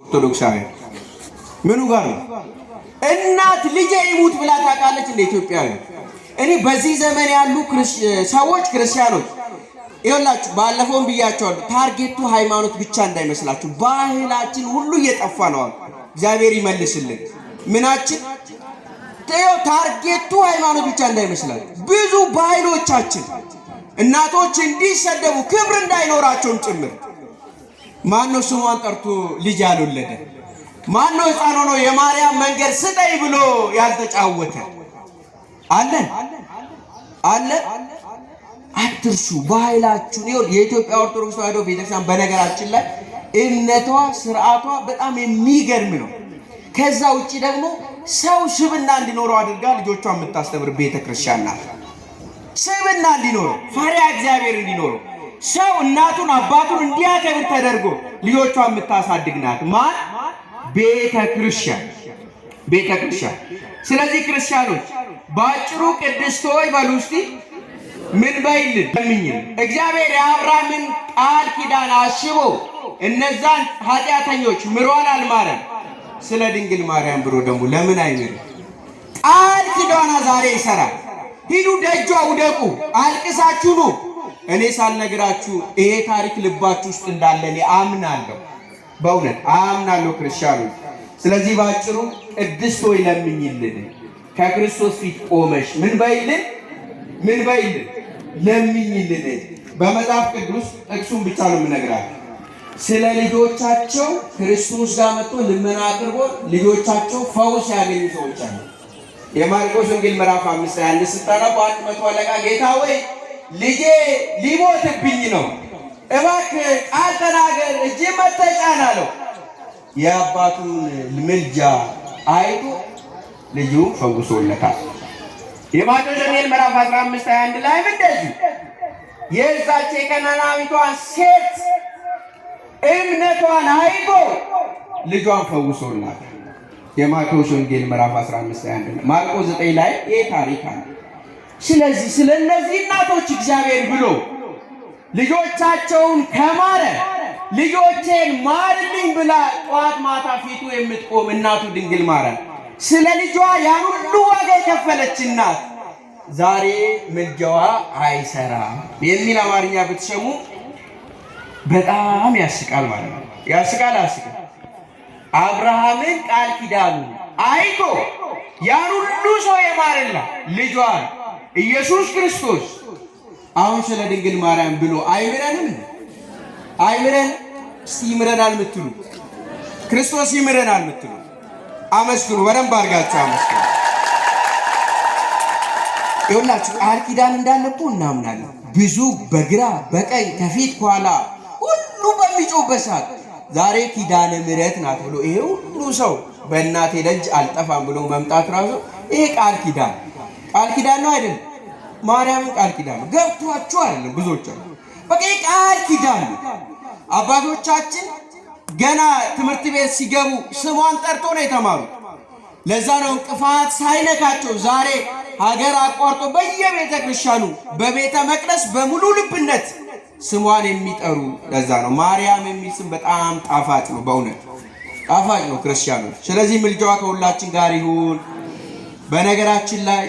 ኦርቶዶክሳዊ ምኑ ጋር ነው? እናት ልጄ ይሙት ብላ ታውቃለች እንደ ኢትዮጵያዊ? እኔ በዚህ ዘመን ያሉ ሰዎች ክርስቲያኖች ይኸውላችሁ ባለፈውም ብያቸዋለሁ። ታርጌቱ ሃይማኖት ብቻ እንዳይመስላችሁ፣ ባህላችን ሁሉ እየጠፋ ነው። እግዚአብሔር ይመልስልን። ምናችን ታርጌቱ ሃይማኖት ብቻ እንዳይመስላችሁ፣ ብዙ ባህሎቻችን እናቶች እንዲሰደቡ ክብር እንዳይኖራቸውም ጭምር። ማነው ስሟን ጠርቶ ልጅ ያልወለደ? ማነው ሕፃን ሆኖ የማርያም መንገድ ስጠይ ብሎ ያልተጫወተ? አለን አለ። አትርሱ ባህላችሁን። የኢትዮጵያ ኦርቶዶክስ ተዋሕዶ ቤተክርስቲያን በነገራችን ላይ እምነቷ ስርዓቷ በጣም የሚገርም ነው። ከዛ ውጪ ደግሞ ሰው ስብና እንዲኖረው አድርጋ ልጆቿን የምታስተምር ቤተክርስቲያን ናት። ስብና እንዲኖረው፣ ፈሪሃ እግዚአብሔር እንዲኖረው፣ ሰው እናቱን አባቱን እንዲያከብር ተደርጎ ልጆቿን የምታሳድግ ናት። ማን? ቤተክርስቲያን። ቤተክርስቲያን። ስለዚህ ክርስቲያኖች ባጭሩ ቅድስት ሆይ በሉ እስቲ ምን በይልን ለምኝልን። እግዚአብሔር የአብርሃምን ቃል ኪዳን አስቦ እነዛን ኃጢአተኞች ምሯን አልማረም። ስለ ድንግል ማርያም ብሎ ደግሞ ለምን አይምርም? ቃል ኪዳኗ ዛሬ ይሰራል። ሂዱ ደጇ ውደቁ፣ አልቅሳችሁ ኑ። እኔ ሳልነግራችሁ ይሄ ታሪክ ልባችሁ ውስጥ እንዳለ እኔ አምናለሁ፣ በእውነት አምናለሁ ክርስቲያኖች። ስለዚህ ባጭሩ ቅድስት ሆይ ለምኝልን። ከክርስቶስ ፊት ቆመሽ ምን በይልን? ምን በይልን? ለምኝልን። በመጽሐፍ ቅዱስ ጥቅሱን ብቻ ነው የምነግራችሁ። ስለ ልጆቻቸው ክርስቶስ ጋር መጥቶ ልመና አቅርቦ ልጆቻቸው ፈውስ ያገኙ ሰዎች አሉ። የማርቆስ ወንጌል ምዕራፍ 5 ስታነቡ አንድ መቶ አለቃ ጌታ ወይ ልጄ ሊሞትብኝ ነው፣ እባክህ ቃል ተናገር እጅ መተጫን አለው። የአባቱን ምልጃ አይቶ ልጁ ፈውሶለታል። የማቴዎስ ወንጌል ምዕራፍ 15:21 ላይ እንደዚህ የዛች የከነዓናዊቷን ሴት እምነቷን አይቶ ልጇን ፈውሶላታል። የማቴዎስ ወንጌል ምዕራፍ 15:21 ማርቆስ 9 ላይ ይህ ታሪክ አለ። ስለዚህ ስለ እነዚህ እናቶች እግዚአብሔር ብሎ ልጆቻቸውን ከማረ ልጆቼን ማርልኝ ብላ ጠዋት ማታ ፊቱ የምትቆም እናቱ ድንግል ማርያም ስለ ልጇ ያን ሁሉ ዋጋ የከፈለች እናት ዛሬ ምልጃዋ አይሰራም የሚል አማርኛ ብትሰሙ በጣም ያስቃል ማለት ነው። ያስቃል። አብርሃምን ቃል ኪዳኑ አይቶ ያን ሁሉ ሰው የማረላት ልጇን ኢየሱስ ክርስቶስ አሁን ስለ ድንግል ማርያም ብሎ አይምረንም? አይምረን? እስቲ ይምረናል የምትሉ ክርስቶስ ይምረናል የምትሉ አመስግኑ። በደንብ አድርጋችሁ አመስግኑ። ይኸውላችሁ ቃል ኪዳን እንዳለ እኮ እናምናለን። ብዙ በግራ በቀኝ ከፊት ከኋላ ሁሉ በሚጮህበት ሰዓት ዛሬ ኪዳነ ምሕረት ናት ብሎ ይሄ ሁሉ ሰው በእናቴ ደጅ አልጠፋም ብሎ መምጣት ራሱ ይሄ ቃል ኪዳን ነው አይደል? ማርያምን ቃል ኪዳን ነው። ገብቷችሁ አይደለም? ብዙዎቻችሁ በቃ ቃል ኪዳን ነው። አባቶቻችን ገና ትምህርት ቤት ሲገቡ ስሟን ጠርቶ ነው የተማሩት። ለዛ ነው እንቅፋት ሳይነካቸው ዛሬ ሀገር አቋርጦ በየቤተ ክርስቲያኑ በቤተ መቅደስ በሙሉ ልብነት ስሟን የሚጠሩ። ለዛ ነው ማርያም የሚል ስም በጣም ጣፋጭ ነው፣ በእውነት ጣፋጭ ነው ክርስቲያኖች። ስለዚህ ምልጃዋ ከሁላችን ጋር ይሁን። በነገራችን ላይ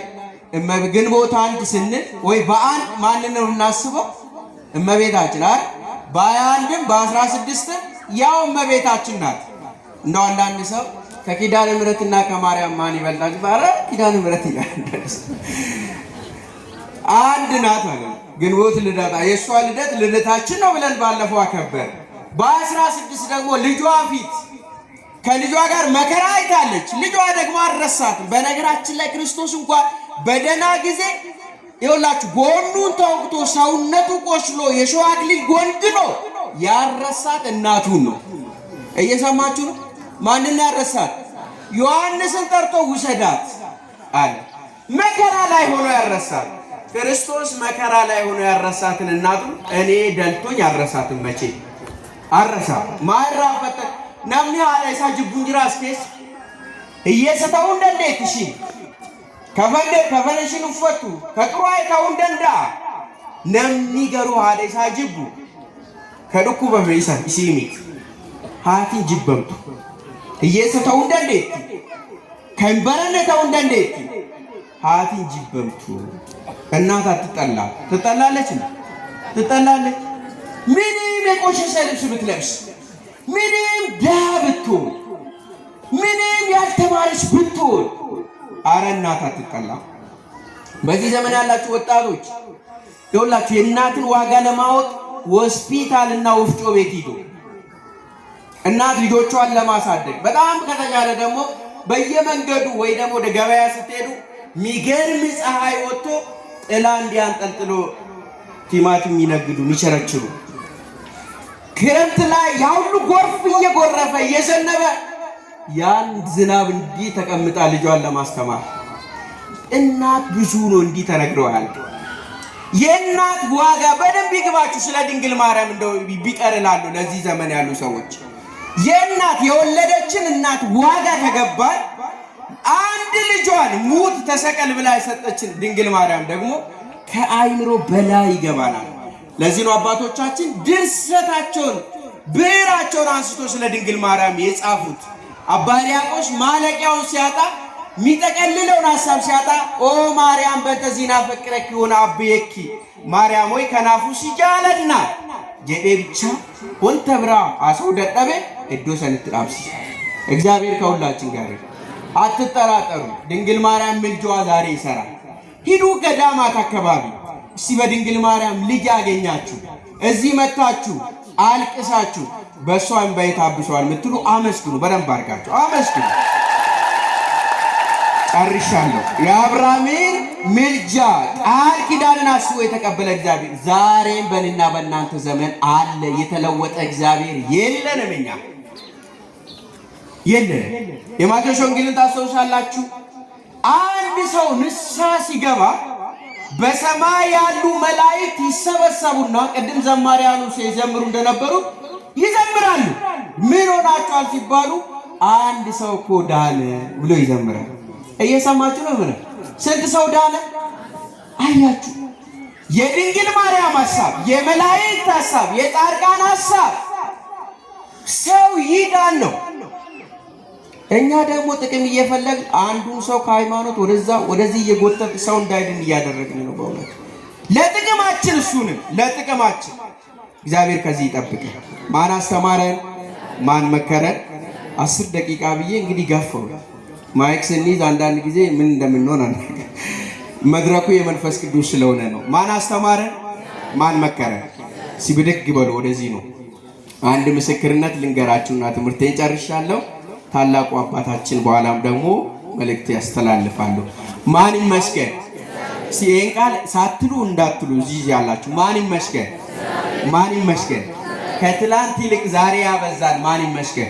ግንቦት 1 ስንል ወይ በአንድ ማንን ነው እናስበው? እመቤታችን አይደል? በ21ም በ16ም ያው እመቤታችን ናት። እንደው አንዳንድ ሰው ከኪዳነ ምሕረትና ከማርያም ማን ይበልጣል? ባረ ኪዳነ ምሕረት ይላል። አንድ ናት ማለት ግንቦት ልደታ የሷ ልደታችን ነው ብለን ባለፈው አከበር። በ16 ደግሞ ልጇ ፊት ከልጇ ጋር መከራ አይታለች። ልጇ ደግሞ አልረሳትም። በነገራችን ላይ ክርስቶስ እንኳን በደና ጊዜ ይኸውላችሁ ጎኑን ተወግቶ ሰውነቱ ቆስሎ የሾህ አክሊል ጎንግኖ ያረሳት እናቱን ነው። እየሰማችሁ ነው? ማንን ያረሳት? ዮሐንስን ጠርቶ ውሰዳት አለ። መከራ ላይ ሆኖ ያረሳት ክርስቶስ። መከራ ላይ ሆኖ ያረሳትን እናቱን እኔ ደልቶኝ ያረሳትን መቼ አረሳት? ማራፈተ ነምኒ አለሳ ጅቡንጅራ ስኬስ እየሰታው እንደንዴት እሺ ከፈለሽን ፈቱ ከጥሩይ ታው እንደንዳ ነምኒ ገሩ አለሳ ጅቡ ከድኩ በፈይሳ ሲሚት ሃቲ ጅበምቱ እየሰተው እንደንዴት ከንበረነታው እንደንዴት ሃቲን ጅበምቱ እናት አትጠላ ትጠላለች ትጠላለች። ምንም የቆሸሸ ልብስ ብትለብስ ምንም ዳብቱ ምንም ያልተማረች ብትሆን አረ እናት አትጠላ። በዚህ ዘመን ያላችሁ ወጣቶች ይኸውላችሁ የእናትን ዋጋ ለማወቅ ሆስፒታልና ወፍጮ ቤት ሂዱ። እናት ልጆቿን ለማሳደግ በጣም ከተቻለ ደግሞ በየመንገዱ ወይ ደግሞ ወደ ገበያ ስትሄዱ ሚገርም ፀሐይ ወጥቶ ጥላ እንዲያንጠልጥሎ ቲማቲም የሚነግዱ የሚቸረችሩ ክረምት ላይ ያሁሉ ጎርፍ እየጎረፈ እየዘነበ ያን ዝናብ እንዲህ ተቀምጣ ልጇን ለማስተማር እናት ብዙ ነው እንዲህ ተነግረዋል። የእናት ዋጋ በደንብ ይግባችሁ። ስለ ድንግል ማርያም እንደው ቢቀርላሉ ለዚህ ዘመን ያሉ ሰዎች የእናት የወለደችን እናት ዋጋ ከገባል አንድ ልጇን ሙት ተሰቀል ብላ የሰጠችን ድንግል ማርያም ደግሞ ከአይምሮ በላይ ይገባናል። ለዚህ ነው አባቶቻችን ድርሰታቸውን ብዕራቸውን አንስቶ ስለ ድንግል ማርያም የጻፉት። አባ ሕርያቆስ ማለቂያውን ሲያጣ የሚጠቀልለውን ሐሳብ ሲያጣ ኦ ማርያም በተዚና ፈቅረኪ ሆነ አብየኪ ማርያም ወይ ከናፉ ሲጃለና ጀዴ ብቻ ወንተ ብራ አሰው ደጠበ እዶ ሰንትራብስ። እግዚአብሔር ከሁላችን ጋር አትጠራጠሩ። ድንግል ማርያም ምልጃዋ ዛሬ ይሰራል። ሂዱ ገዳማት አካባቢ እስቲ በድንግል ማርያም ልጅ ያገኛችሁ እዚህ መጣችሁ አልቅሳችሁ በሷም በይታብሷል ምትሉ አመስግኑ። በደንብ አድርጋችሁ አመስግኑ። ጨርሻለሁ። የአብርሃምን ምልጃ ቃል ኪዳንን አስቦ የተቀበለ እግዚአብሔር ዛሬም በእኔና በእናንተ ዘመን አለ። የተለወጠ እግዚአብሔር የለንም፣ እኛ የለንም። የማቴዎስ ወንጌልን ታስታውሳላችሁ። አንድ ሰው ንስሐ ሲገባ በሰማይ ያሉ መላእክት ይሰበሰቡና ቅድም ዘማሪያኑ ሲዘምሩ እንደነበሩ ይዘምራሉ። ምን ሆናችኋል ሲባሉ አንድ ሰው እኮ ዳነ ብሎ ይዘምራል። እየሰማችሁ ነው? ምን ስንት ሰው ዳነ? አያችሁ? የድንግል ማርያም ሐሳብ፣ የመላእክት ሐሳብ፣ የጻድቃን ሐሳብ ሰው ይዳን ነው። እኛ ደግሞ ጥቅም እየፈለግን አንዱን ሰው ከሃይማኖት ወደዚህ እየጎተት ሰው እንዳይድን እያደረግን ነው። በእውነት ለጥቅማችን እሱንም ለጥቅማችን እግዚአብሔር ከዚህ ይጠብቀን። ማን አስተማረን? ማን መከረን? 10 ደቂቃ ብዬ እንግዲህ ገፈው ማይክ ስንይዝ አንዳንድ ጊዜ ምን እንደምንሆን መድረኩ የመንፈስ ቅዱስ ስለሆነ ነው። ማን አስተማረን? ማን መከረን? ሲብድግ በሉ ወደዚህ ነው። አንድ ምስክርነት ልንገራችሁና ትምህርቴን ጨርሻለሁ። ታላቁ አባታችን በኋላም ደግሞ መልእክት ያስተላልፋሉ። ማን ይመስገን? ሲኤን ቃል ሳትሉ እንዳትሉ እዚህ ያላችሁ ማን ይመስገን? ማን ይመስገን? ከትላንት ይልቅ ዛሬ ያበዛል። ማን ይመስገን?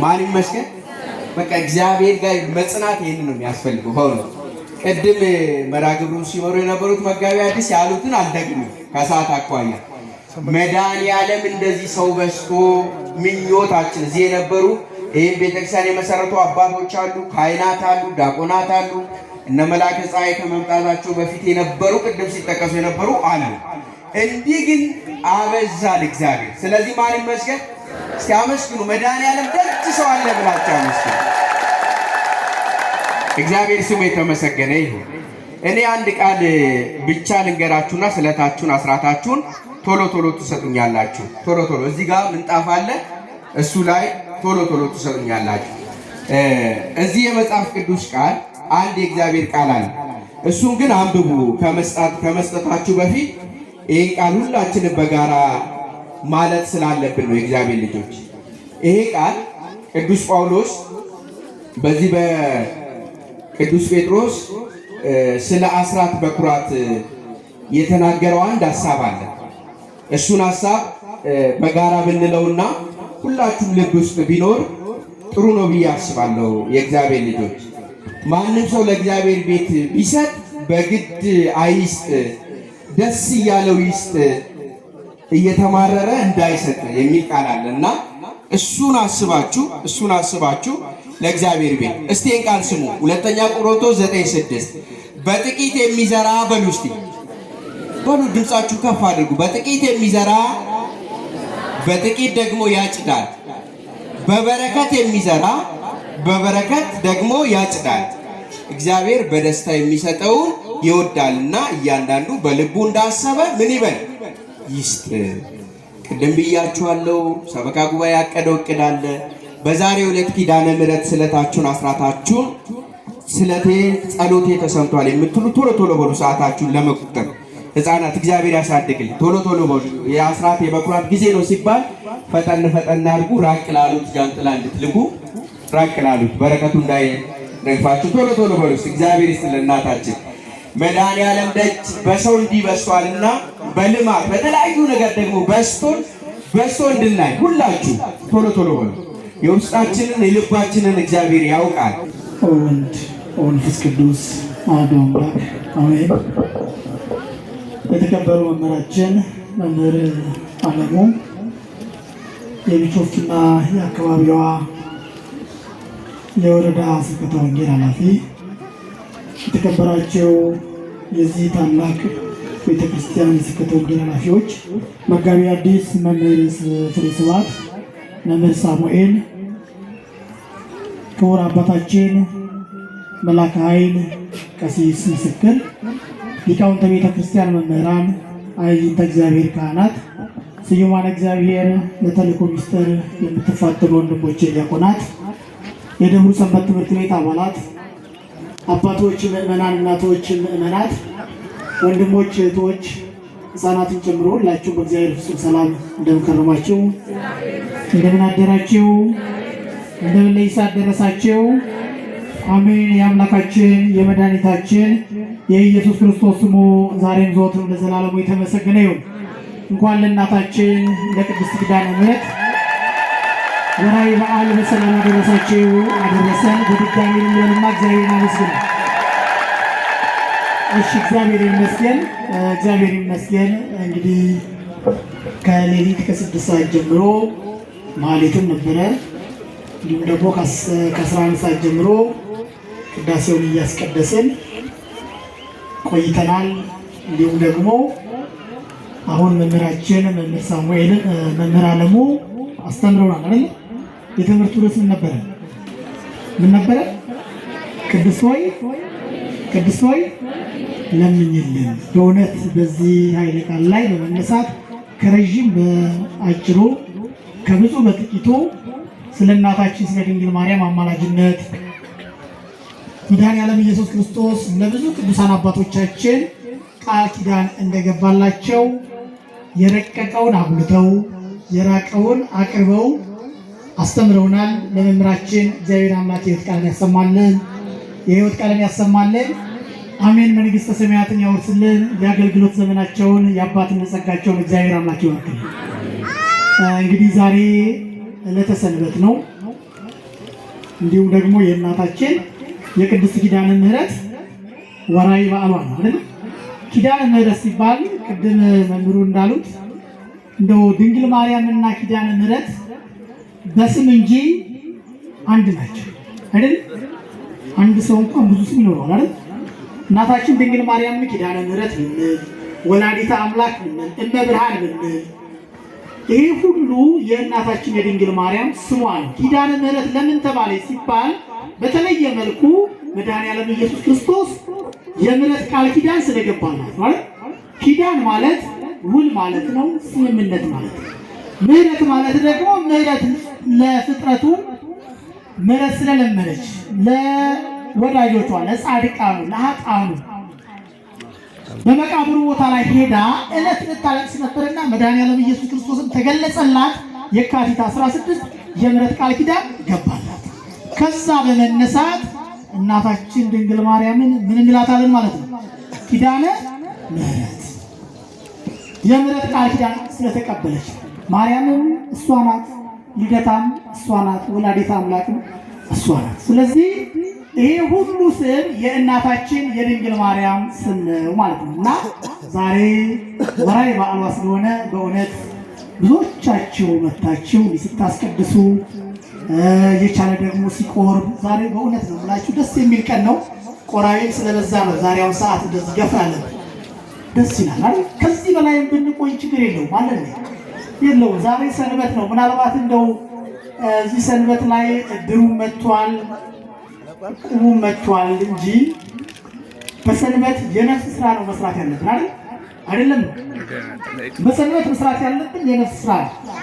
ማን ይመስገን? በቃ እግዚአብሔር ጋር መጽናት ይሄን ነው የሚያስፈልገው። ሆኖ ቅድም መራግብሩን ሲመሩ የነበሩት መጋቢ አዲስ ያሉትን አልደግምም ከሰዓት አኳያ መድኃኒዓለም እንደዚህ ሰው በዝቶ ምኞታችን እዚህ የነበሩ ይህም ቤተክርስቲያን የመሰረቱ አባቶች አሉ፣ ካህናት አሉ፣ ዲያቆናት አሉ። እነ መላከ ፀሐይ ከመምጣታቸው በፊት የነበሩ ቅድም ሲጠቀሱ የነበሩ አሉ። እንዲህ ግን አበዛል እግዚአብሔር። ስለዚህ ማን ይመስገን? እስቲ አመስግኑ። መድኃኒዓለም ደግ ሰው አለ ብላችሁ አመስግኑ። እግዚአብሔር ስሙ የተመሰገነ ይሁን። እኔ አንድ ቃል ብቻ ልንገራችሁና ስለታችሁን አስራታችሁን ቶሎ ቶሎ ትሰጡኛላችሁ። ቶሎ ቶሎ እዚህ ጋር ምንጣፍ አለ፣ እሱ ላይ ቶሎ ቶሎ ትሰጡኛላችሁ። እዚህ የመጽሐፍ ቅዱስ ቃል አንድ የእግዚአብሔር ቃል አለ። እሱን ግን አንብቡ ከመስጠታችሁ በፊት ይሄን ቃል ሁላችንም በጋራ ማለት ስላለብን ነው። የእግዚአብሔር ልጆች ይሄ ቃል ቅዱስ ጳውሎስ በዚህ በቅዱስ ጴጥሮስ ስለ አስራት በኩራት የተናገረው አንድ ሐሳብ አለ። እሱን ሐሳብ በጋራ ብንለውና ሁላችሁም ልብ ውስጥ ቢኖር ጥሩ ነው ብዬ አስባለሁ። የእግዚአብሔር ልጆች ማንም ሰው ለእግዚአብሔር ቤት ቢሰጥ በግድ አይስጥ፣ ደስ እያለው ይስጥ፣ እየተማረረ እንዳይሰጥ የሚል ቃል አለና እሱን አስባችሁ ለእግዚአብሔር ቤት እስቲ ይህን ቃል ስሙ። ሁለተኛ ቆሮንቶስ 9:6 በጥቂት የሚዘራ በሉ እስቲ በሉ፣ ድምጻችሁ ከፍ አድርጉ። በጥቂት የሚዘራ በጥቂት ደግሞ ያጭዳል። በበረከት የሚዘራ በበረከት ደግሞ ያጭዳል። እግዚአብሔር በደስታ የሚሰጠውን ይወዳልና እያንዳንዱ በልቡ እንዳሰበ ምን ይበል ይስጥ። ቅድም ብያችኋለሁ። ሰበካ ጉባኤ ያቀደው እቅድ አለ። በዛሬው ዕለት ኪዳነ ምሕረት ስለታችሁን አስራታችሁን ስለቴ ጸሎቴ ተሰምቷል የምትሉ ቶሎ ቶሎ በሉ ሰዓታችሁን ለመቁጠር። ሕፃናት እግዚአብሔር ያሳድግልኝ። ቶሎ ቶሎ በሉ። የአስራት የበኩራት ጊዜ ነው ሲባል ፈጠን ፈጠን አድርጉ። ራቅ ላሉት ጃንጥላ እንድትልኩ ራቅ ላሉት በረከቱ እንዳይረግፋችሁ ቶሎ ቶሎ በሉ። እግዚአብሔር ይስጥልን። እናታችን መድኃኔዓለም ደጅ በሰው እንዲህ በስቷልና በልማት በተለያዩ ነገር ደግሞ በስቶ እንድናይ ሁላችሁ ቶሎ ቶሎ በሉ። የውስጣችንን የልባችንን እግዚአብሔር ያውቃል። ወልድ ወመንፈስ ቅዱስ አሐዱ አምላክ አሜን። የተከበሩ መምህራችን መምህር አለሙ የቢሾፍቱና የአካባቢዋ የወረዳ ስብከተ ወንጌል ኃላፊ፣ የተከበራቸው የዚህ ታላቅ ቤተክርስቲያን የስብከተ ወንጌል ኃላፊዎች፣ መጋቢ አዲስ መምህር ፍሬ ስብሐት፣ መምህር ሳሙኤል፣ ክቡር አባታችን መላከ ኃይል ቀሲስ ምስክር፣ ሊቃውንተ ቤተ ክርስቲያን መምህራን፣ አይንተ እግዚአብሔር ካህናት፣ ስዩማን እግዚአብሔር ለተልእኮ ምስጢር የምትፋጠኑ ወንድሞቼ ዲያቆናት፣ የደብሩ ሰንበት ትምህርት ቤት አባላት፣ አባቶች ምዕመናን፣ እናቶች ምዕመናት፣ ወንድሞች እህቶች፣ ሕፃናትን ጨምሮ ሁላችሁም በእግዚአብሔር ፍጹም ሰላም እንደምን ከረማችሁ? እንደምን አደራችሁ? እንደምን ለይሳት ደረሳችሁ? አሜን። የአምላካችን የመድኃኒታችን የኢየሱስ ክርስቶስ ስሙ ዛሬም ዘወትርም ለዘላለሙ የተመሰገነ ይሁን። እንኳን ለእናታችን ለቅድስት ኪዳነ ምሕረት ወርኃዊ በዓል በሰላም አደረሳችሁ አደረሰን። በድጋሚ ልንበልና እግዚአብሔርን አመስግኑ። እሺ፣ እግዚአብሔር ይመስገን፣ እግዚአብሔር ይመስገን። እንግዲህ ከሌሊት ከ6 ሰዓት ጀምሮ ማህሌትም ነበረ። እንዲሁም ደግሞ ከ11 ሰዓት ጀምሮ ቅዳሴውን እያስቀደስን ቆይተናል። እንዲሁም ደግሞ አሁን መምህራችን መምህር ሳሙኤል መምህር አለሙ አስተምረውናል አይደል? የትምህርቱ ርዕስ ምን ነበረ? ቅድስት ሆይ ለምኝልን። በእውነት በዚህ ኃይለ ቃል ላይ በመነሳት ከረዥም በአጭሩ ከብዙ በጥቂቱ ስለ እናታችን ስለ ድንግል ማርያም አማላጅነት መድኃኔዓለም ኢየሱስ ክርስቶስ ለብዙ ቅዱሳን አባቶቻችን ቃል ኪዳን እንደገባላቸው የረቀቀውን አጉልተው የራቀውን አቅርበው አስተምረውናል። ለመምህራችን እግዚአብሔር አምላክ የሕይወት ቃልን ያሰማልን፣ የሕይወት ቃልን ያሰማልን። አሜን። መንግሥተ ሰማያትን ያወርስልን። የአገልግሎት ዘመናቸውን የአባትነት ጸጋቸውን እግዚአብሔር አምላክ ይባርክልን። እንግዲህ ዛሬ ዕለተ ሰንበት ነው። እንዲሁም ደግሞ የእናታችን የቅድስት ኪዳነ ምሕረት ወርኃዊ በዓሏ ነው አይደል? ኪዳነ ምሕረት ሲባል ቅድም መምህሩ እንዳሉት እንደው ድንግል ማርያምና ኪዳነ ምሕረት በስም እንጂ አንድ ናቸው አይደል? አንድ ሰው እንኳን ብዙ ስም ይኖረዋል አይደል? እናታችን ድንግል ማርያምን ኪዳነ ምሕረት ብንል፣ ወላዲተ አምላክ ብንል፣ እመ ብርሃን ብንል፣ ይሄ ሁሉ የእናታችን የድንግል ማርያም ስሟ ነው። ኪዳነ ምሕረት ለምን ተባለ ሲባል በተለየ መልኩ መድኃኔዓለም ኢየሱስ ክርስቶስ የምሕረት ቃል ኪዳን ስለገባላት ማለት። ኪዳን ማለት ውል ማለት ነው፣ ስምምነት ማለት ነው። ምሕረት ማለት ደግሞ ምሕረት ለፍጥረቱ ምሕረት ስለለመነች ለወዳጆቿ፣ ለጻድቃኑ፣ ለኃጥአኑ በመቃብሩ ቦታ ላይ ሄዳ ዕለት ልታለቅስ ነበርና መድኃኔዓለም ኢየሱስ ክርስቶስን ተገለጸላት። የካቲት 16 የምሕረት ቃል ኪዳን ገባላት። ከዛ በመነሳት እናታችን ድንግል ማርያምን ምን እንላታለን ማለት ነው? ኪዳነ ምሕረት። የምሕረት ቃል ኪዳን ስለተቀበለች ማርያምም እሷ ናት፣ ልደታም እሷ ናት፣ ወላዲተ አምላክም እሷ ናት። ስለዚህ ይሄ ሁሉ ስም የእናታችን የድንግል ማርያም ስም ነው ማለት ነው። እና ዛሬ ወርኃዊ በዓሏ ስለሆነ በእውነት ብዙዎቻችሁ መታችሁ ስታስቀድሱ የቻለ ደግሞ ሲቆርብ ዛሬ በእውነት ነው የምላችሁ ደስ የሚል ቀን ነው። ቆራቢም ስለበዛ ነው ዛሬውን ሰዓት እንደዚህ ገፋ ያለ ደስ ይላል አይደል? ከዚህ በላይ ብንቆይ ችግር የለውም ማለት ነው። የለውም ዛሬ ሰንበት ነው። ምናልባት እንደው እዚህ ሰንበት ላይ እድሩ መጥቷል፣ ቁሙ መጥቷል እንጂ በሰንበት የነፍስ ስራ ነው መስራት ያለብን አይደለም። በሰንበት መስራት ያለብን የነፍስ ስራ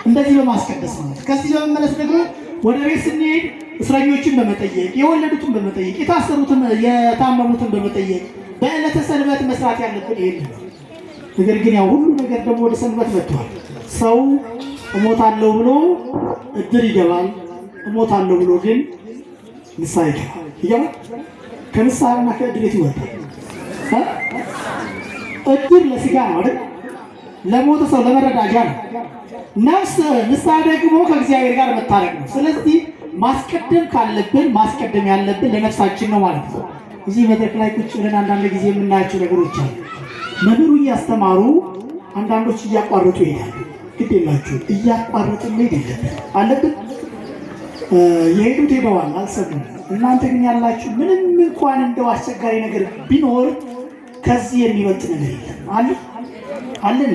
እንደዚህ በማስቀደስ ነው። ከዚህ በመመለስ ደግሞ ወደ ቤት ስንሄድ እስረኞችን በመጠየቅ የወለዱትን በመጠየቅ የታሰሩትን የታመሙትን በመጠየቅ በዕለተ ሰንበት መስራት ያለብን ይሄ። ነገር ግን ያው ሁሉ ነገር ደግሞ ወደ ሰንበት መጥቷል። ሰው እሞታለሁ ብሎ እድር ይገባል፣ እሞታለሁ ብሎ ግን ንስሐ ይገባል። ከንስሐና ከእድር የት ይወጣል? እድር ለስጋ ነው አይደል? ለሞተ ሰው ለመረዳጃ ነው። ነፍስ ንስሐ ደግሞ ከእግዚአብሔር ጋር መታረቅ ነው። ስለዚህ ማስቀደም ካለብን ማስቀደም ያለብን ለነፍሳችን ነው ማለት ነው። እዚህ መድረክ ላይ ቁጭ ብለን አንዳንድ ጊዜ የምናያቸው ነገሮች አሉ። መምህሩ እያስተማሩ አንዳንዶች እያቋረጡ ይሄዳሉ። ግድ የላችሁ እያቋረጡ መሄድ አለብን። የሄዱት ሄደዋል፣ አልሰሙም። እናንተ ግን ያላችሁ ምንም እንኳን እንደው አስቸጋሪ ነገር ቢኖር ከዚህ የሚበልጥ ነገር የለም አለን።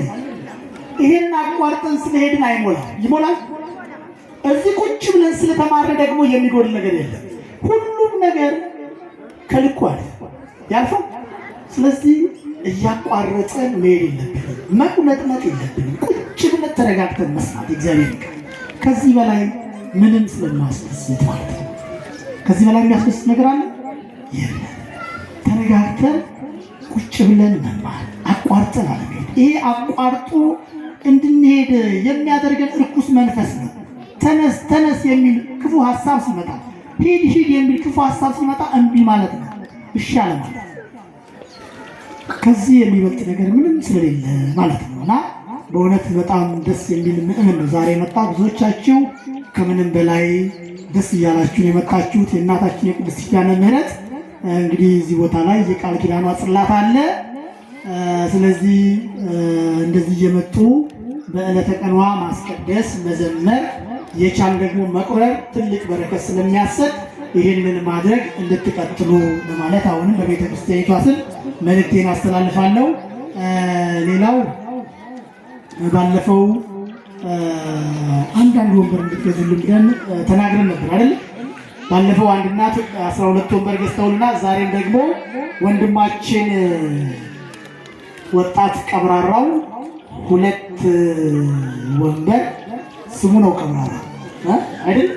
ይሄን አቋርጠን ስለሄድን አይሞላም፣ ይሞላል። እዚህ ቁጭ ብለን ስለተማረ ደግሞ የሚጎድል ነገር የለም። ሁሉም ነገር ከልኩ አለ ያልፋል። ስለዚህ እያቋረጠን መሄድ የለብንም፣ መቁነጥነጥ የለብንም። ቁጭ ብለን ተረጋግተን መስማት እግዚአብሔር ከዚህ በላይ ምንም ስለማያስደስት ማለት ነው። ከዚህ በላይ የሚያስደስት ነገር አለ የለም። ተረጋግተን ቁጭ ብለን መማር፣ አቋርጠን አለመሄድ። ይሄ አቋርጦ እንድንሄድ የሚያደርገን እርኩስ መንፈስ ነው። ተነስ ተነስ የሚል ክፉ ሀሳብ ሲመጣ፣ ሂድ ሂድ የሚል ክፉ ሀሳብ ሲመጣ እምቢ ማለት ነው፣ እሺ አለ ማለት ነው። ከዚህ የሚበልጥ ነገር ምንም ስለሌለ ማለት ነው። እና በእውነት በጣም ደስ የሚል ምእመን ነው ዛሬ መጣ። ብዙዎቻችሁ ከምንም በላይ ደስ እያላችሁ የመጣችሁት የእናታችን የቅድስት ኪዳነ ምሕረት እንግዲህ እዚህ ቦታ ላይ የቃል ኪዳኗ ጽላት አለ። ስለዚህ እንደዚህ እየመጡ በዕለተ ቀኗ ማስቀደስ፣ መዘመር የቻል ደግሞ መቁረብ ትልቅ በረከት ስለሚያሰጥ ይህንን ማድረግ እንድትቀጥሉ ለማለት አሁንም በቤተ ክርስቲያኒቷ ስም መልእክቴን አስተላልፋለሁ። ሌላው ባለፈው አንዳንድ ወንበር እንድትገዙልን ብለን ተናግረን ነበር አይደል? ባለፈው አንድ እናት 12 ወንበር ገዝተውልና ዛሬም ደግሞ ወንድማችን ወጣት ቀብራራው 2 ወንበር ስሙ ነው ቀብራራ አይደል?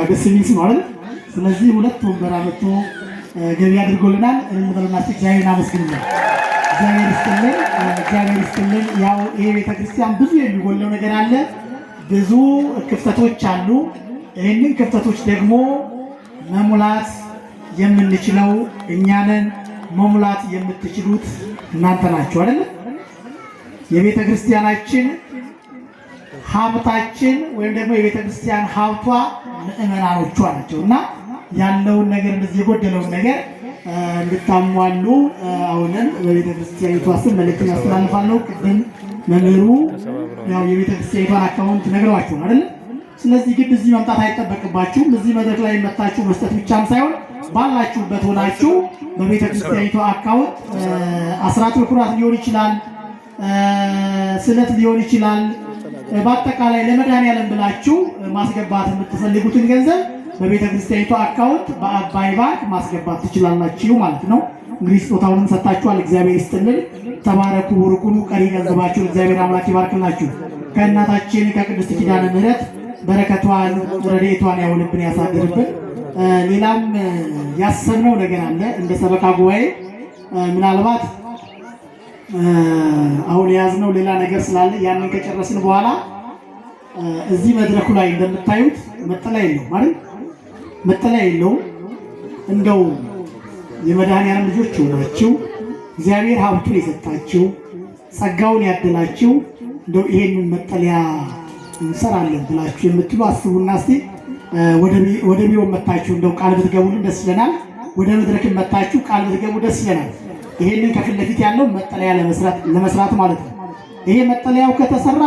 ደስ የሚል ስም አይደል? ስለዚህ 2 ወንበር አመጡ ገቢ አድርጎልናል። እንበልና እግዚአብሔርን አመስግኑልን። እግዚአብሔር ይስጥልን፣ እግዚአብሔር ይስጥልን። ያው ይሄ ቤተክርስቲያን ብዙ የሚጎለው ነገር አለ፣ ብዙ ክፍተቶች አሉ። ይህንን ክፍተቶች ደግሞ መሙላት የምንችለው እኛ ነን። መሙላት የምትችሉት እናንተ ናችሁ አይደል? የቤተ ክርስቲያናችን ሀብታችን ወይም ደግሞ የቤተ ክርስቲያን ሀብቷ ምእመናኖቿ ናቸው እና ያለውን ነገር እንደዚህ የጎደለውን ነገር እንድታሟሉ አሁንም በቤተ ክርስቲያኒቷ ስም መልእክት ያስተላልፋለሁ። ቅድም መምህሩ ያው የቤተ ክርስቲያኒቷን አካውንት ነግረዋችሁ አይደል? ስለዚህ ግን እዚህ መምጣት አይጠበቅባችሁም። እዚህ መድረክ ላይ መጣችሁ መስጠት ብቻም ሳይሆን ባላችሁበት ሆናችሁ በቤተ ክርስቲያኒቷ አካውንት አስራት በኩራት ሊሆን ይችላል፣ ስለት ሊሆን ይችላል። በአጠቃላይ ለመድኃኔዓለም ብላችሁ ማስገባት የምትፈልጉትን ገንዘብ በቤተ ክርስቲያኒቷ አካውንት በአባይ ባንክ ማስገባት ትችላላችሁ ማለት ነው። እንግዲህ ስጦታውንም ሰጣችኋል። እግዚአብሔር ይስጥልን። ተባረኩ፣ ቡሩኩኑ። ቀሪ ገንዘባችሁን እግዚአብሔር አምላክ ይባርክላችሁ። ከእናታችን ከቅድስት ኪዳነ ምሕረት በረከቷን ረድኤቷን ያውልብን፣ ያሳድርብን። ሌላም ያሰብነው ነገር አለ እንደ ሰበካ ጉባኤ ምናልባት አሁን የያዝነው ሌላ ነገር ስላለ ያንን ከጨረስን በኋላ እዚህ መድረኩ ላይ እንደምታዩት መጠለያ የለውም ማለት መጠለያ የለውም። እንደው የመድኃኔዓለም ልጆች ሆናችሁ እግዚአብሔር ሀብቱን የሰጣችሁ ጸጋውን ያደላችሁ እንደው ይሄንን መጠለያ እንሰራለን ብላችሁ የምትሉ አስቡና እስቲ ወደ ቢሮ መጣችሁ እንደው ቃል ብትገቡልን ደስ ይለናል። ወደ መድረክን መጣችሁ ቃል ብትገቡ ደስ ይለናል። ይሄንን ከፊት ለፊት ያለው መጠለያ ለመስራት ማለት ነው። ይሄ መጠለያው ከተሰራ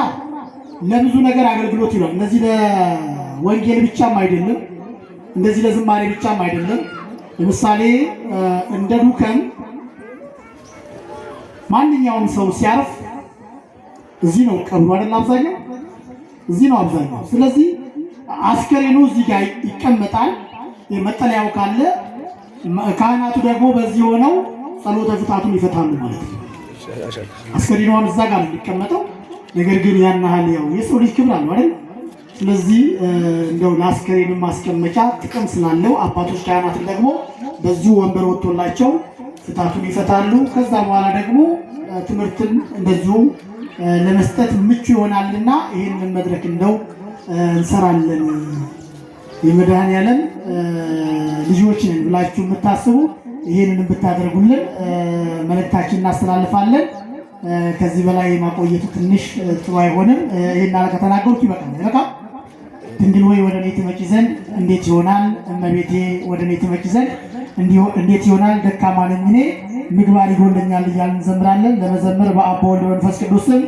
ለብዙ ነገር አገልግሎት ይሏል። እነዚህ ለወንጌል ብቻም አይደለም፣ እንደዚህ ለዝማሬ ብቻም አይደለም። ለምሳሌ እንደ ዱከም ማንኛውም ሰው ሲያርፍ እዚህ ነው ቀብሩ አይደል? አብዛኛው እዚህ ነው አብዛኛው። ስለዚህ አስከሬኑ እዚህ ጋር ይቀመጣል። መጠለያው ካለ ካህናቱ ደግሞ በዚህ ሆነው ጸሎተ ፍታቱን ይፈታሉ ማለት ነው። አስከሬኗን እዛ ጋር የሚቀመጠው ነገር ግን ያን ያህል ያው የሰው ልጅ ክብር አለው አይደል? ስለዚህ እንደው ለአስከሬን ማስቀመጫ ጥቅም ስላለው አባቶች ካህናት ደግሞ በዚሁ ወንበር ወጥቶላቸው ፍታቱን ይፈታሉ። ከዛ በኋላ ደግሞ ትምህርትን እንደዚሁ ለመስጠት ምቹ ይሆናልና ይህንን መድረክ እንደው እንሰራለን። የመድኃኔዓለም ልጆች ነን ብላችሁ የምታስቡ ይህንን ብታደርጉልን መልእክታችን እናስተላልፋለን። ከዚህ በላይ ማቆየቱ ትንሽ ጥሩ አይሆንም። ይሄን አለ ከተናገሩት ይበቃል። በቃ ድንግል ሆይ ወደ እኔ ትመጪ ዘንድ እንዴት ይሆናል? እመቤቴ ወደ እኔ ትመጪ ዘንድ እንዴት ይሆናል? ደካማ ነኝ እኔ ምግባር ይጎለኛል እያልን እንዘምራለን። ለመዘመር በአብ በወልድ በመንፈስ ቅዱስ ስም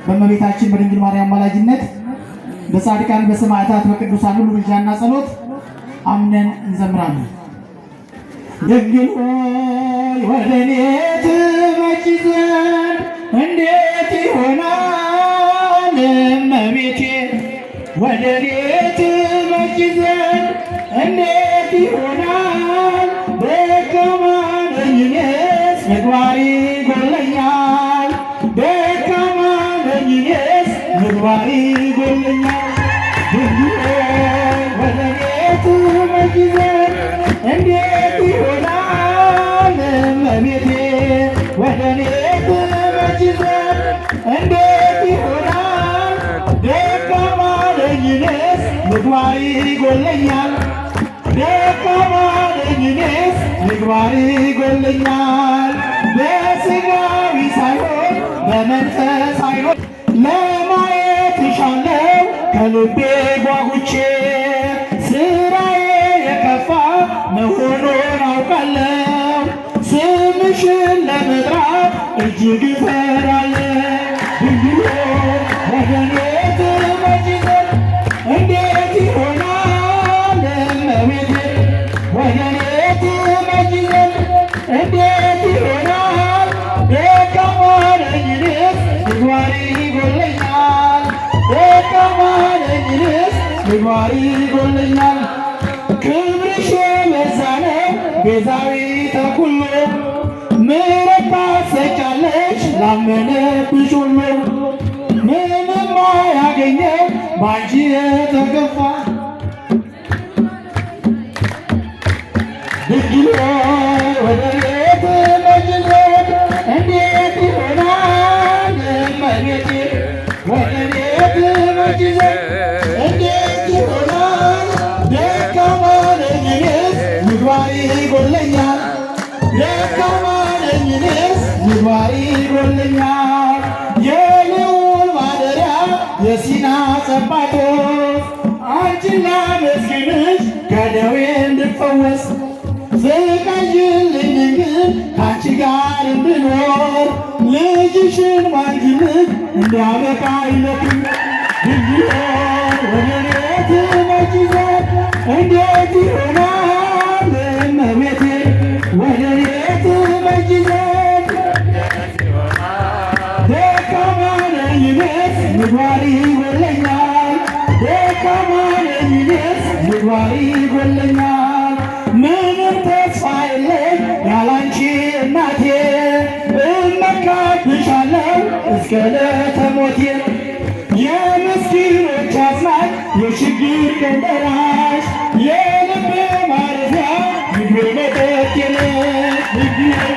በእመቤታችን በድንግል ማርያም አማላጅነት በጻድቃን በሰማዕታት በቅዱሳን ሁሉ ምልጃና ጸሎት አምነን እንዘምራለን። ድንግል ሆይ ወደ እኔ ትመጪ ዘንድ እንዴት ይሆናል? እመቤቴ ወደ እኔ ትመጪ ዘንድ እንዴት ይሆናል? ደካማ ነኝ እኔስ ምግባር ይጎለኛል። ደካማ ነኝ እኔስ ምግባር ይጎለኛል። ድንግል ሆይ ወደ እኔ ትመጪ ዘንድ እንዴት ይሆናል? እመቤቴ ወደ እኔ ትመጪ ዘንድ እንዴት ይሆናል? ደካማ ነኝ እኔስ ምግባር ይጎለኛል። ደካማ ነኝ እኔስ ምግባር ይጎለኛል። በሥጋዊ ሳይሆን በመንፈስ አይኖር ለማየት እሻለሁ ከልቤ ጓጉቼ ስራዬ የከፋ መሆኑን አውቃለሁ። ስምሽን ለመጥራት እጅግ እፈራለሁ። ድንግል ሆይ ወደ እኔ ትመጪ ዘንድ እንዴት ይሆናል? እመቤቴ ወደ እኔ ትመጪ ዘንድ እንዴት ይሆናል? ደካማ ነኝ እኔስ ምግባር ይጎለኛል። ደካማ ነኝ እኔስ ምግባር ይጎለኛል። ክብርሽ የበዛ ነው ቤዛዊተ ኩሉ ምሕረት ታሰጫለሽ ላመነብሽ ሁሉ። ምንም አያገኘው ባንቺ የተገፋ ድንግል ሆይ ወደ እኔ ትመጪ ዘንድ እንዴት ይሆናል? እመቤቴ ወደ እኔ ትመጪ ዘንድ እንዴት ይሆናል? ደካማ ነኝ እኔስ ምግባር ይጎለኛል። ደካማ ነኝ እኔስ ምግባር ይጎለኛል። የልዑል ማደሪያ የሲና ጸባቶት አንቺን ላመስግንሽ ከደዌ እንድፈወስ ፍቀጂልኝ ግን ከአንቺ ጋር እንድኖር ልጅሽን ማግኘት እንዲያበቃኝ ለክብር። ድንግል ሆይ ወደ እኔ ትመጪ ዘንድ እንዴት ይሆናል? እመቤቴ ወደ እኔ ትመጪ ዘንድ ደካማ ነኝ እኔስ ምግባር ይጎለኛል። ደካማ ነኝ እኔስ ምግባር ይጎለኛል። ምንም ተስፋ የለኝ ያላንቺ እናቴ እመካብሻለሁ እስከ ዕለተ ሞቴ። የምስኪኖች አጽናኝ የችግር ቀን ደራሽ የልቤ ማረፊያ ምግቤ መጠጤ ነሽ። ድንግል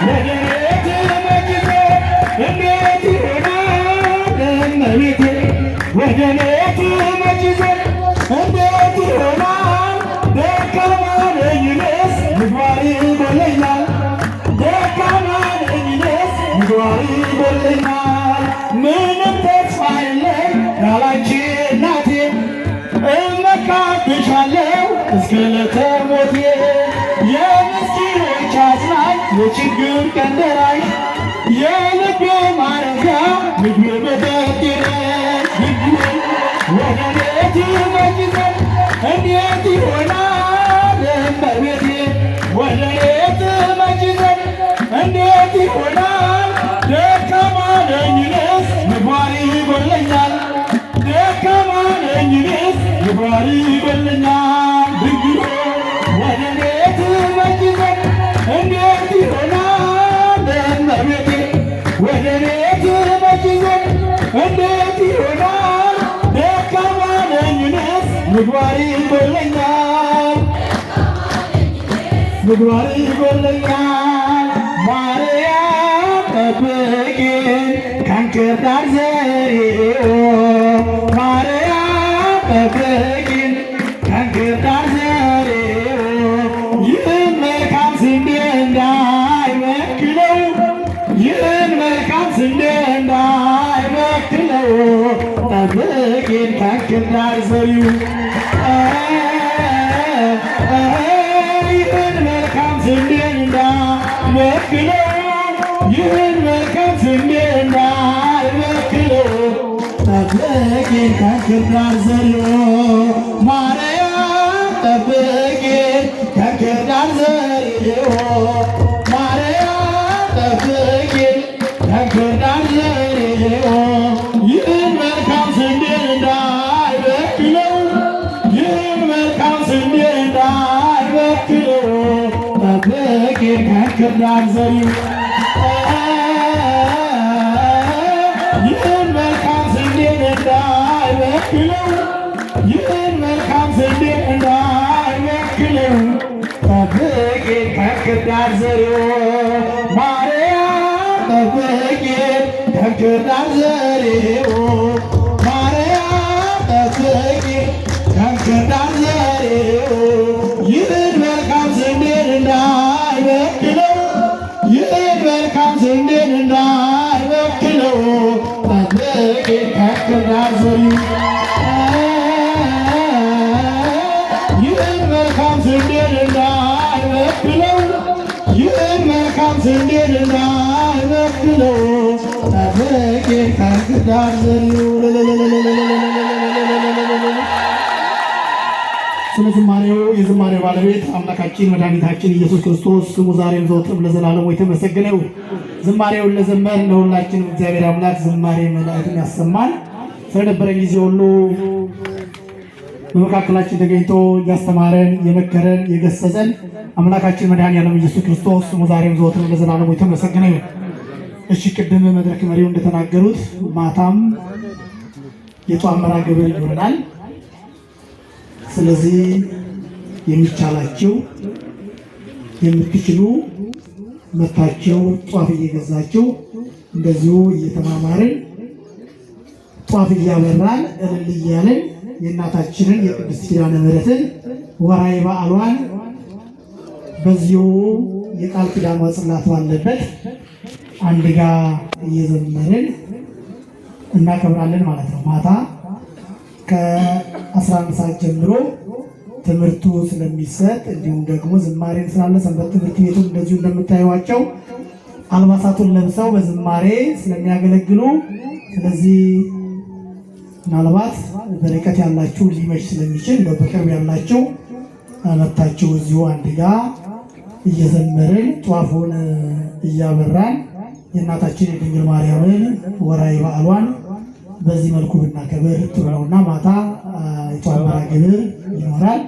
ወደ እኔ ትመጪ ዘንድ እንዴት ይሆናል? እመቤቴ ወደ እኔ ትመጪ ዘንድ እንዴት ይሆናል? ደካማ ነኝ እኔስ ምግባር ይጎለኛል። ደካማ ነኝ እኔስ ምግባር ይጎለኛል። ምንም ተስፋ የለኝ ያላንቺ እናቴ እመካብሻለሁ እስከ ዕለተ ሞቴ። የምስኪኖች አጽናኝ የችግር ቀን ደራሽ የልቤ ማረፊያ ምግቤ መጠጤ ነሽ። ድንግል ወደ እኔ ትመጪ ዘንድ እንዴት ይሆናል? እመቤቴ ወደ እኔ ትመጪ ዘንድ እንዴት ይሆናል? ደካማ ነኝ እኔስ ምግባር ይጎለኛል። ደካማ ነኝ እኔስ ምግባር ይጎለኛል ድንግሎ ወደ ቤት መጅዘን እንዴት ይሆናል እመቤቴ ወደ ቤት መጅዘን እንዴት ይሆናል ደካማ ነኝኔስ ምግባር ይጎለኛል ምግባር ይጎለኛል ማርያም ጠብቂን ከእንክርዳድ ዘሪው ማርያም ጠብቂን ከእንክርዳድ ዘሪው ይህን መልካም ስንዴ እንዳይበክለው ይህን መልካም ስንዴ እንዳይበክለው ጠብቂን ከእንክርዳድ ዘሪው ይህን መልካም ስንዴ እንዳይበክለው ይህን መልካም ስንዴ እንዳይበክለው ጠብቂን ከእንክርዳድ ዘሪው ማርያም ጠብቂን ከእንክርዳድ ዘሪው ማርያም ጠብቂን ከእንክርዳድ ዘሪው ይህን መልካም ስንዴ እንዳይበክለው ይህን መልካም ስንዴ እንዳይበክለው ጠብቂን ከእንክርዳድ ዘሪው ይህን መልካም ስንዴ እንዳይበክለው ይህን መልካም ስንዴ እንዳይበክለው ጠብቂን ከእንክርዳድ ዘሪው ማርያም ጠብቂን ከእንክርዳድ ዘሪው ማርያም ጠብቂን ከእንክርዳድ ዘሪው ይህን መልካም ስንዴ እንዳይበክለው ይህን መልካም ስንዴ እንዳይበክለው ጠብቂን ከእንክርዳድ ዘሪው ይህን መልካም ስንዴ እንዳይበክለው ይህን መልካም ስንዴ እንዳይበክለው ጠብቂን ከእንክርዳድ ዘሪው ስለ ዝማሬው የዝማሬው ባለቤት አምላካችን መድኃኒታችን ኢየሱስ ክርስቶስ ስሙ ዛሬም ዘወትርም ለዘላለሙ የተመሰገነ ይሁን። ዝማሬውን ለዘመር ለሁላችንም እግዚአብሔር አምላክ ዝማሬ መላእክትን ያሰማል። ስለነበረን ጊዜ ሁሉ በመካከላችን ተገኝቶ እያስተማረን የመከረን የገሰጸን አምላካችን መድኃኒዓለም ኢየሱስ ክርስቶስ ስሙ ዛሬም ዘወትርም ለዘላለሙ የተመሰገነ ይሁን። እሺ ቅድም መድረክ መሪው እንደተናገሩት ማታም የጧት መርሐ ግብር ይኖረናል። ስለዚህ የሚቻላችሁ የምትችሉ መታችሁ ጧፍ እየገዛችሁ እንደዚሁ እየተማማርን ጧፍ እያበራን እልል እያልን የእናታችንን የቅድስት ኪዳነ ምሕረትን ወርኃዊ በዓሏን በዚሁ የቃል ኪዳኗ ጽላት ባለበት አንድ ጋር እየዘመርን እናከብራለን ማለት ነው። ማታ ከ11 ሰዓት ጀምሮ ትምህርቱ ስለሚሰጥ እንዲሁም ደግሞ ዝማሬም ስላለ ሰንበት ትምህርት ቤቱ እንደዚሁ እንደምታዩዋቸው አልባሳቱን ለብሰው በዝማሬ ስለሚያገለግሉ ስለዚህ ምናልባት በርቀት ያላችሁ ሊመሽ ስለሚችል እንደው በቅርብ ያላችሁ መታችሁ እዚሁ አንድ ጋር እየዘመርን ጧፉን እያበራን የእናታችን የድንግል ማርያምን ወርኃዊ በዓሏን በዚህ መልኩ ብናከብር ጥሩ ነውና ማታ የጧፍ መርሐ ግብር ይኖራል።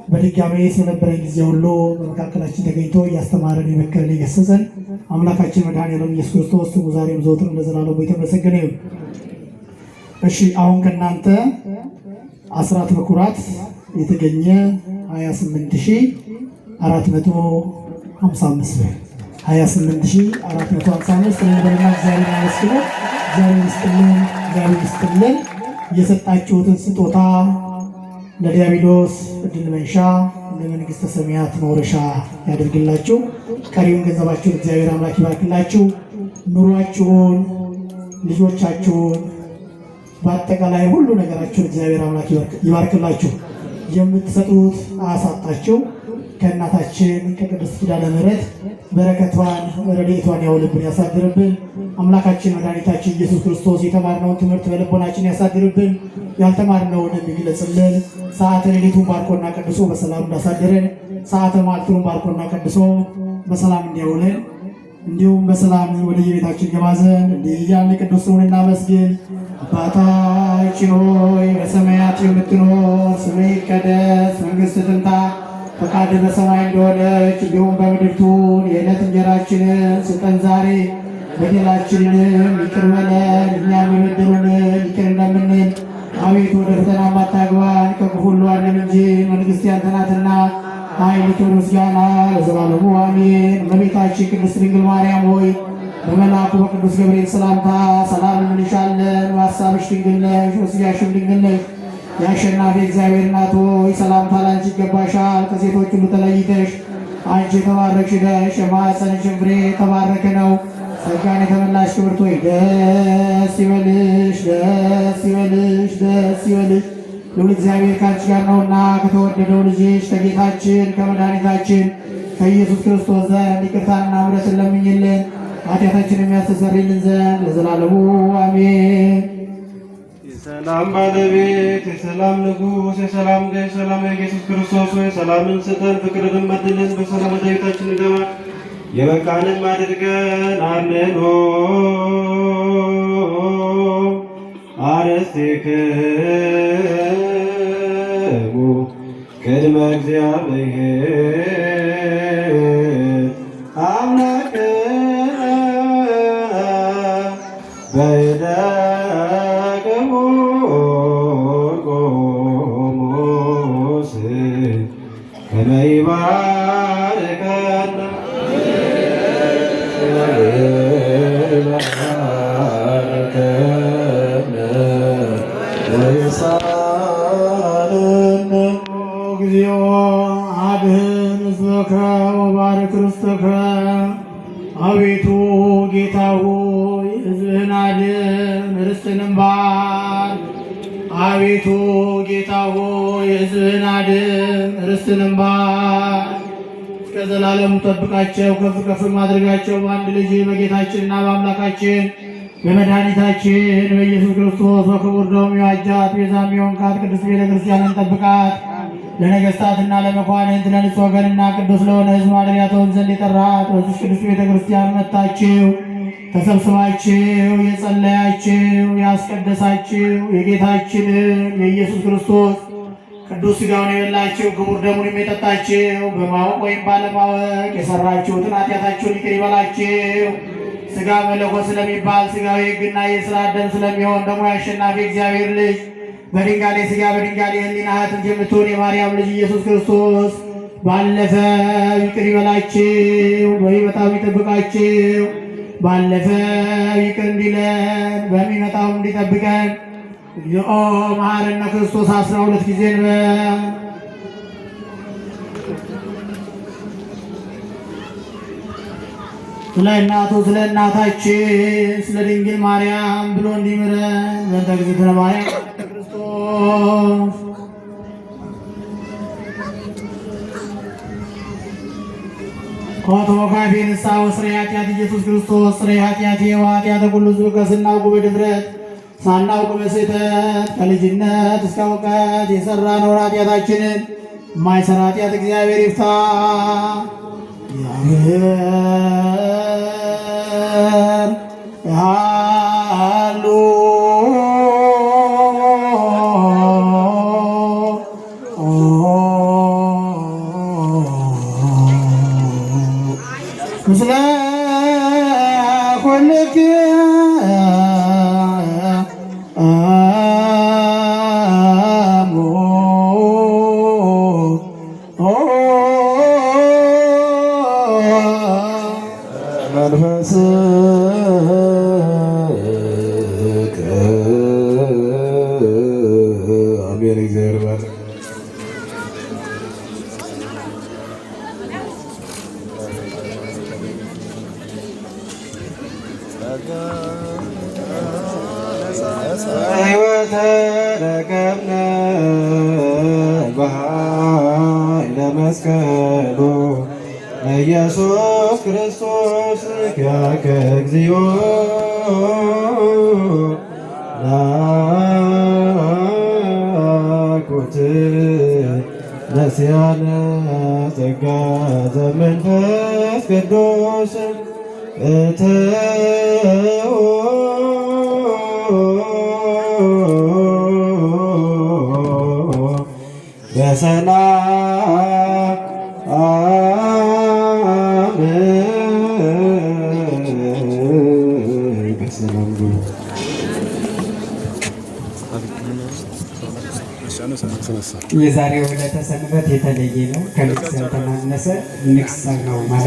በድጋሜ ስለነበረን ጊዜ ሁሉ በመካከላችን ተገኝቶ እያስተማረን የመከረን የገሰጸን አምላካችን መድኃኒዓለም ኢየሱስ ክርስቶስ ስሙ ዛሬም ዘወትርም ለዘላለሙ የተመሰገነ ይሁን። እሺ አሁን ከእናንተ አስራት በኩራት የተገኘ 28455 ብር 28455 ስለነበረና እግዚአብሔር ይመስገን። እግዚአብሔር ይስጥልን፣ እግዚአብሔር ይስጥልን። የሰጣችሁትን ስጦታ ለዲያብሎስ እድል መንሻ ለመንግስተ ሰማያት መውረሻ ያደርግላችሁ። ቀሪውን ገንዘባችሁን እግዚአብሔር አምላክ ይባርክላችሁ። ኑሯችሁን፣ ልጆቻችሁን፣ በአጠቃላይ ሁሉ ነገራችሁን እግዚአብሔር አምላክ ይባርክላችሁ። የምትሰጡት አያሳጣችሁ። ከእናታችን ከቅድስት ኪዳነ ምሕረት በረከቷን ረድኤቷን ያውልብን ያሳድርብን። አምላካችን መድኃኒታችን ኢየሱስ ክርስቶስ የተማርነውን ትምህርት በልቦናችን ያሳድርብን፣ ያልተማርነውን የሚግለጽልን። ሰዓተ ሌሊቱን ባርኮና ቀድሶ በሰላም እንዳሳደረን ሰዓተ ማልቱን ባርኮና ቀድሶ በሰላም እንዲያውለን እንዲሁም በሰላም ወደ የቤታችን ገባ ዘንድ እንዲህ እያልን ቅዱስ ስሙን እናመስግን። አባታችን ሆይ በሰማያት የምትኖር ስምህ ይቀደስ፣ መንግሥትህ ትምጣ፣ ፈቃድህ በሰማይ እንደሆነች እንዲሁም በምድር ትሁን። የዕለት እንጀራችንን ስጠን ዛሬ፣ በደላችንንም ይቅር በለን እኛም የበደሉንን ይቅር እንደምንል። አቤቱ ወደ ፈተና አታግባን ከክፉ ሁሉ አድነን እንጂ መንግሥት ያንተ ናትና ኃይል፣ ክብር፣ ምስጋና ለዘላለሙ አሜን። እመቤታችን ቅድስት ድንግል ማርያም ሆይ በመልአኩ በቅዱስ ገብርኤል ሰላምታ ሰላም እንልሻለን። በሐሳብሽ ድንግል ነሽ፣ በሥጋሽም ድንግል ነሽ። የአሸናፊ እግዚአብሔር እናት ሆይ ሰላምታ ላንቺ ይገባሻል። ከሴቶች ሁሉ ተለይተሽ አንቺ የተባረክሽ ነሽ፣ የማኅፀንሽም ፍሬ የተባረከ ነው። ጸጋን የተመላሽ ክብርት ሆይ ደስ ይበልሽ፣ ደስ ይበልሽ፣ ደስ ይበልሽ፣ ልዑል እግዚአብሔር ከአንቺ ጋር ነውና ከተወደደው ልጅሽ ከጌታችን ከመድኃኒታችን ከኢየሱስ ክርስቶስ ዘንድ ይቅርታንና ምሕረትን ለምኝልን ኃጢአታችንን የሚያስተሰርይልን ዘንድ ለዘላለሙ አሜን። የሰላም ባለቤት የሰላም ንጉሥ የሰላም ገዥ ሰላም ኢየሱስ ክርስቶስ ሆይ ሰላምን ስጠን፣ ፍቅርንም አድለን፣ በሰላም ወደ ቤታችን እንገባ የበቃንም አድርገን። አሜን። አርሥቲክሙ ቅድመ እግዚአብሔር አምላክነ በይደክሙ ቆሞስ ከመ ይባርከነ ወይሳለነ እግዚኦ አድኅን ሕዝበከ ወባርክ ርስተከ። አቤቱ ጌታ ሆይ ሕዝብህን አድን፣ ርስትህንም ባርክ። አቤቱ ጌታ ሆይ ሕዝብህን አድን፣ ርስትህንም ባርክ። እስከ ዘላለሙ ጠብቃቸው፣ ከፍ ከፍ ማድረጋቸው በአንድ ልጅ በጌታችንና በአምላካችን በመድኃኒታችን በኢየሱስ ክርስቶስ በክቡር ደሙ የዋጃት ቤዛም የሆንካት ቅድስት ቤተ ክርስቲያንን ጠብቃት። ለነገሥታትና ለመኳንንት ለንጹሕ ወገንና ቅዱስ ለሆነ ሕዝብ ማደሪያ ትሆን ዘንድ የጠራት በዚህ ቅዱስ ቤተ ክርስቲያን መጥታችሁ ተሰብስባችሁ የጸለያችሁ ያስቀደሳችሁ የጌታችንን የኢየሱስ ክርስቶስ ቅዱስ ሥጋውን የበላችሁ ክቡር ደሙንም የጠጣችሁ በማወቅ ወይም ባለማወቅ የሰራችሁትን ኃጢአታችሁን ይቅር ይበላችሁ። ሥጋ መለኮት ስለሚባል ሥጋዊ ሕግና የሥርዓት ደም ስለሚሆን ደግሞ የአሸናፊ እግዚአብሔር ልጅ በድንጋሌ ሥጋ በድንጋሌ ሕሊና ሕይወት የምትሆን የማርያም ልጅ ኢየሱስ ክርስቶስ ባለፈው ይቅር ይበላችሁ፣ በሚመጣው ይጠብቃችሁ። ባለፈው ይቅር እንዲለን በሚመጣው እንዲጠብቀን እግዚኦ መሐረነ ክርስቶስ 12 ጊዜ እንበል። ስለ እናቱ ስለ እናታችን ስለ ድንግል ማርያም ብሎ እንዲምረን በእንተ እግዝእትነ ማርያም ክርስቶስ። ኮቶ ካፌ ንስሐ ወስርየ ኃጢአት ኢየሱስ ክርስቶስ ስርየ ኃጢአቴ ወኃጢአተ ኩሉ ሕዝብ ከስናውቅ በድፍረት ሳናውቅ በስህተት ከልጅነት እስከ እውቀት የሠራነውን ኃጢአታችንን የማይሠራ ኃጢአት እግዚአብሔር ይፍታ። ያሉ ምስለ ኮልክ አሜን። እግዚአብሔር ባርክ። ሕይወተ ረከብነ በኃይለ መስቀሉ ኢየሱስ ክርስቶስ ያከ እግዚኦ ናኩት ነስያነ ጸጋ ዘመንፈስ ቅዱስ የዛሬው ዕለተ ሰንበት የተለየ ነው። ከንግስ ያልተናነሰ ንግስ ነው ማለት